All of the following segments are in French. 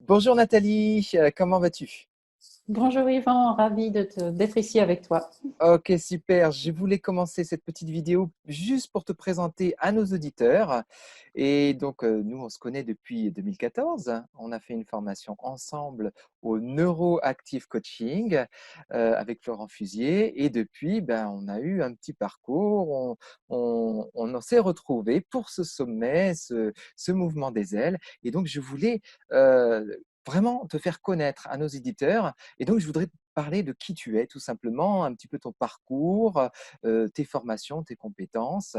Bonjour Nathalie, comment vas-tu? Bonjour Yvan, ravi d'être ici avec toi. Ok, super. Je voulais commencer cette petite vidéo juste pour te présenter à nos auditeurs. Et donc, nous, on se connaît depuis 2014. On a fait une formation ensemble au Neuroactive Coaching avec Florent Fusier. Et depuis, ben, on a eu un petit parcours. On en s'est retrouvés pour ce sommet, ce mouvement des ailes. Et donc, je voulais vraiment te faire connaître à nos éditeurs. Et donc, je voudrais te parler de qui tu es, tout simplement, un petit peu ton parcours, tes formations, tes compétences.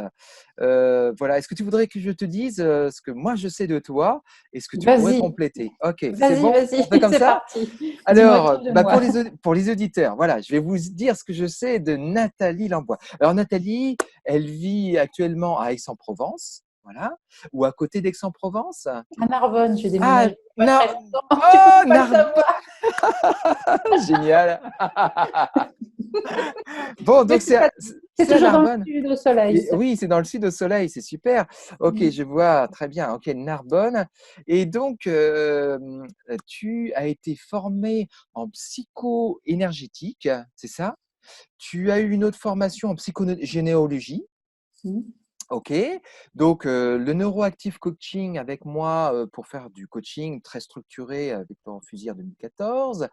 Voilà. Est-ce que tu voudrais que je te dise ce que moi je sais de toi et ce que tu pourrais Vas-y, compléter? Ok, c'est vas-y, bon? vas-y, On fait comme c'est ça? parti. Dis-moi Alors, tout de bah, moi. pour les auditeurs, voilà, je vais vous dire ce que je sais de Nathalie Lambois. Alors, Nathalie, elle vit actuellement à Aix-en-Provence, voilà, ou à côté d'Aix-en-Provence. À Narbonne, j'ai Ah, déménagé il y a pas non, très longtemps, tu peux oh, pas le Narbonne, savoir. génial. Bon, Mais donc c'est c'est à toujours dans le Narbonne. sud au soleil. Et oui, c'est dans le sud au soleil, c'est super. Ok, je vois très bien. Ok, Narbonne. Et donc, tu as été formé en psycho-énergétique, c'est ça? Tu as eu une autre formation en psychogénéalogie. Mm. OK. Donc, le neuroactive coaching avec moi, pour faire du coaching très structuré avec Laurent Fusier en 2014.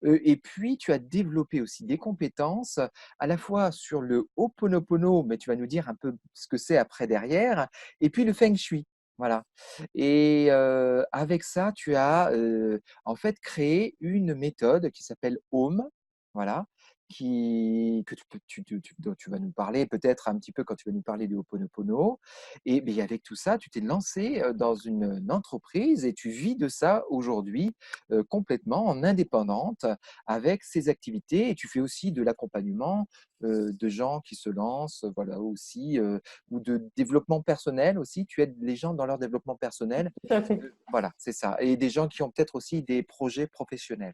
Et puis tu as développé aussi des compétences à la fois sur le Ho'oponopono, mais tu vas nous dire un peu ce que c'est après derrière, et puis le Feng Shui. Voilà. Et avec ça, tu as, en fait créé une méthode qui s'appelle Home. Voilà. Que dont tu vas nous parler peut-être un petit peu quand tu vas nous parler du Ho'oponopono. Et beh, avec tout ça, tu t'es lancé dans une entreprise et tu vis de ça aujourd'hui complètement en indépendante avec ces activités. Et tu fais aussi de l'accompagnement de gens qui se lancent, voilà aussi, ou de développement personnel aussi. Tu aides les gens dans leur développement personnel. Tout à fait. Voilà, c'est ça. Et des gens qui ont peut-être aussi des projets professionnels.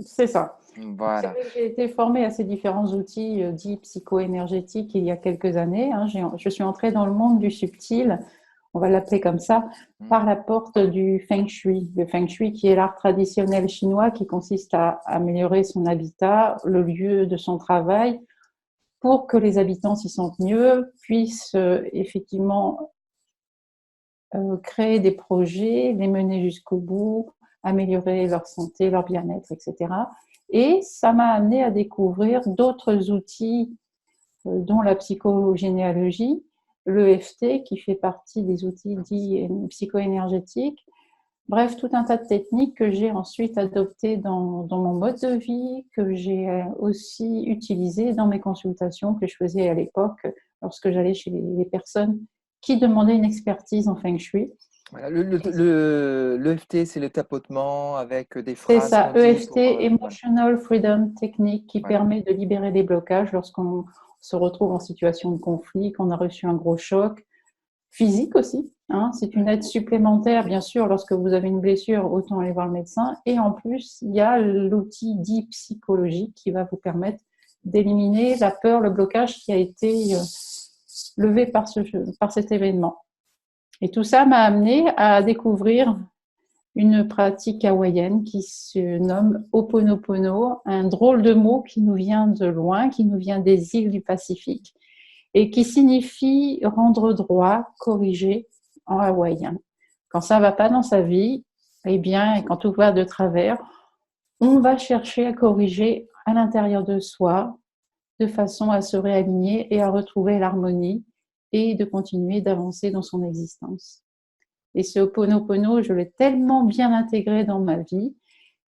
C'est ça. C'est Voilà. vrai que j'ai été formée à ces différents outils dits psycho-énergétiques il y a quelques années, hein. Je suis entrée dans le monde du subtil, on va l'appeler comme ça, Mmh. par la porte du Feng Shui. Le Feng Shui qui est l'art traditionnel chinois qui consiste à améliorer son habitat, le lieu de son travail, pour que les habitants s'y sentent mieux, puissent effectivement créer des projets, les mener jusqu'au bout, améliorer leur santé, leur bien-être, etc. Et ça m'a amené à découvrir d'autres outils, dont la psychogénéalogie, l'EFT, qui fait partie des outils dits psycho-énergétiques. Bref, tout un tas de techniques que j'ai ensuite adoptées dans mon mode de vie, que j'ai aussi utilisées dans mes consultations que je faisais à l'époque lorsque j'allais chez les personnes qui demandaient une expertise en feng shui. Voilà, l'EFT, c'est le tapotement avec des C'est phrases ça, qu'on dit pour, EFT, voilà, Emotional Freedom Technique, qui voilà. permet de libérer des blocages lorsqu'on se retrouve en situation de conflit, qu'on a reçu un gros choc, physique aussi, hein. C'est une Ouais. aide supplémentaire, bien sûr, lorsque vous avez une blessure, autant aller voir le médecin. Et en plus, il y a l'outil dit psychologique qui va vous permettre d'éliminer la peur, le blocage qui a été levé par cet événement. Et tout ça m'a amené à découvrir une pratique hawaïenne qui se nomme Ho'oponopono, un drôle de mot qui nous vient de loin, qui nous vient des îles du Pacifique et qui signifie rendre droit, corriger en hawaïen. Quand ça ne va pas dans sa vie, eh bien, quand tout va de travers, on va chercher à corriger à l'intérieur de soi de façon à se réaligner et à retrouver l'harmonie et de continuer d'avancer dans son existence. Et ce Ho'oponopono, je l'ai tellement bien intégré dans ma vie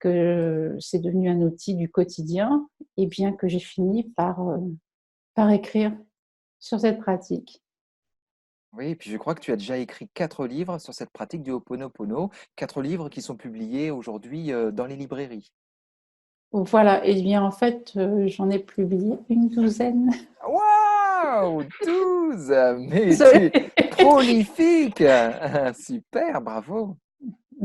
que c'est devenu un outil du quotidien, et bien que j'ai fini par écrire sur cette pratique. Oui, et puis je crois que tu as déjà écrit 4 livres sur cette pratique du Ho'oponopono, 4 livres qui sont publiés aujourd'hui dans les librairies. Voilà, et bien en fait, j'en ai publié une douzaine. Waouh! 12! Mais tu es Désolée. prolifique! Super, bravo!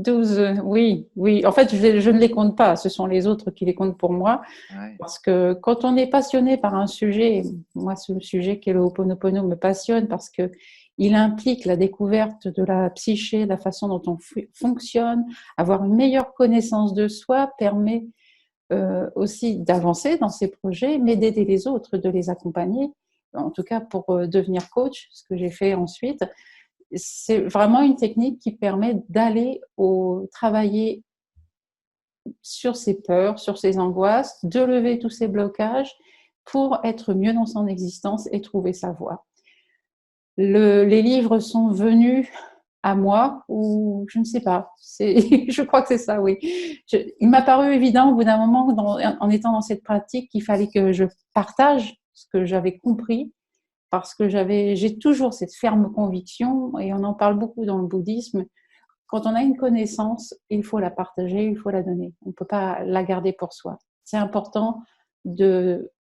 12, oui, oui. En fait, je ne les compte pas. Ce sont les autres qui les comptent pour moi. Ouais. Parce que quand on est passionné par un sujet, moi, ce sujet qui est le Ho'oponopono me passionne parce que il implique la découverte de la psyché, la façon dont on fonctionne, avoir une meilleure connaissance de soi permet aussi d'avancer dans ces projets, mais d'aider les autres, de les accompagner. En tout cas, pour devenir coach, ce que j'ai fait ensuite, c'est vraiment une technique qui permet d'aller travailler sur ses peurs, sur ses angoisses, de lever tous ses blocages pour être mieux dans son existence et trouver sa voie. Les livres sont venus à moi ou je ne sais pas. Je crois que c'est ça, oui. Il m'a paru évident au bout d'un moment, en étant dans cette pratique, qu'il fallait que je partage ce que j'avais compris parce que j'ai toujours cette ferme conviction, et on en parle beaucoup dans le bouddhisme, quand on a une connaissance, il faut la partager, il faut la donner. On ne peut pas la garder pour soi. C'est important de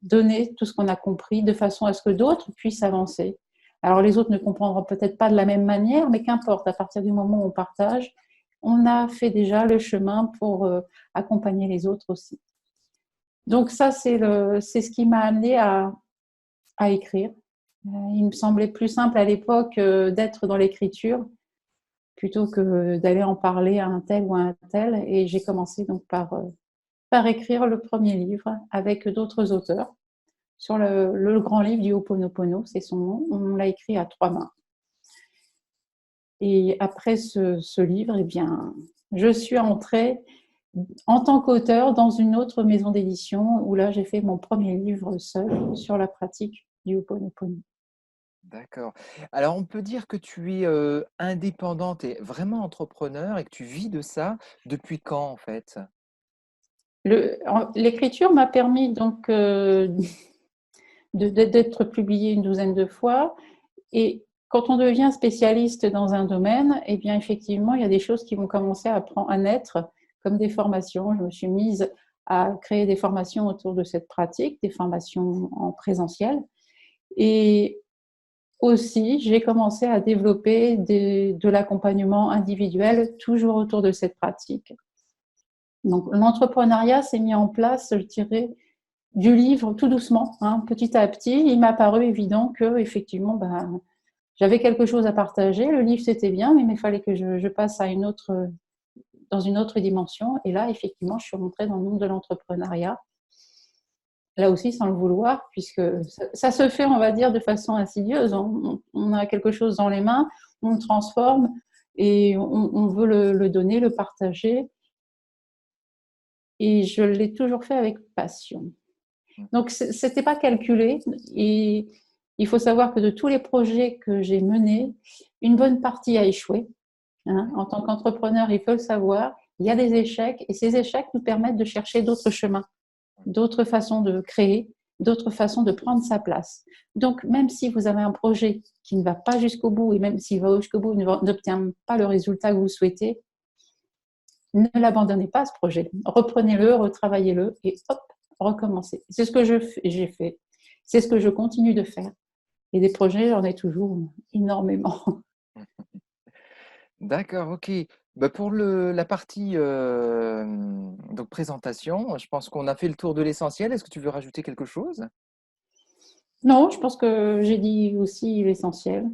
donner tout ce qu'on a compris de façon à ce que d'autres puissent avancer. Alors les autres ne comprendront peut-être pas de la même manière, mais qu'importe, à partir du moment où on partage, on a fait déjà le chemin pour accompagner les autres aussi. Donc ça, c'est ce qui m'a amené à écrire. Il me semblait plus simple à l'époque d'être dans l'écriture plutôt que d'aller en parler à un tel ou à un tel. Et j'ai commencé donc par écrire le premier livre avec d'autres auteurs sur le grand livre du Ho'oponopono, c'est son nom. On l'a écrit à 3 mains. Et après ce livre, eh bien, je suis entrée en tant qu'auteur dans une autre maison d'édition où là, j'ai fait mon premier livre seul sur la pratique du Ho'oponopono. D'accord. Alors on peut dire que tu es, indépendante et vraiment entrepreneur et que tu vis de ça depuis quand en fait? L'écriture m'a permis donc d'être publiée une douzaine de fois. Et quand on devient spécialiste dans un domaine, eh bien effectivement, il y a des choses qui vont commencer à naître, comme des formations. Je me suis mise à créer des formations autour de cette pratique, des formations en présentiel. Et aussi, j'ai commencé à développer de l'accompagnement individuel, toujours autour de cette pratique. Donc l'entrepreneuriat s'est mis en place, je dirais, du livre tout doucement, hein, petit à petit. Il m'a paru évident que effectivement, j'avais quelque chose à partager. Le livre c'était bien, mais il fallait que je passe dans une autre dimension. Et là, effectivement, je suis rentrée dans le monde de l'entrepreneuriat. Là aussi, sans le vouloir, puisque ça se fait, on va dire, de façon insidieuse. On a quelque chose dans les mains, on le transforme et on veut le donner, le partager. Et je l'ai toujours fait avec passion. Donc, c'était pas calculé. Et il faut savoir que de tous les projets que j'ai menés, une bonne partie a échoué. Hein. En tant qu'entrepreneur, il faut le savoir. Il y a des échecs et ces échecs nous permettent de chercher d'autres chemins, d'autres façons de créer, d'autres façons de prendre sa place. Donc, même si vous avez un projet qui ne va pas jusqu'au bout et même s'il va jusqu'au bout, n'obtient pas le résultat que vous souhaitez, ne l'abandonnez pas ce projet. Reprenez-le, retravaillez-le et hop, recommencez. C'est ce que j'ai fait. C'est ce que je continue de faire. Et des projets, j'en ai toujours énormément. D'accord, OK. Bah, pour la partie, donc présentation, je pense qu'on a fait le tour de l'essentiel. Est-ce que tu veux rajouter quelque chose? Non, je pense que j'ai dit aussi l'essentiel.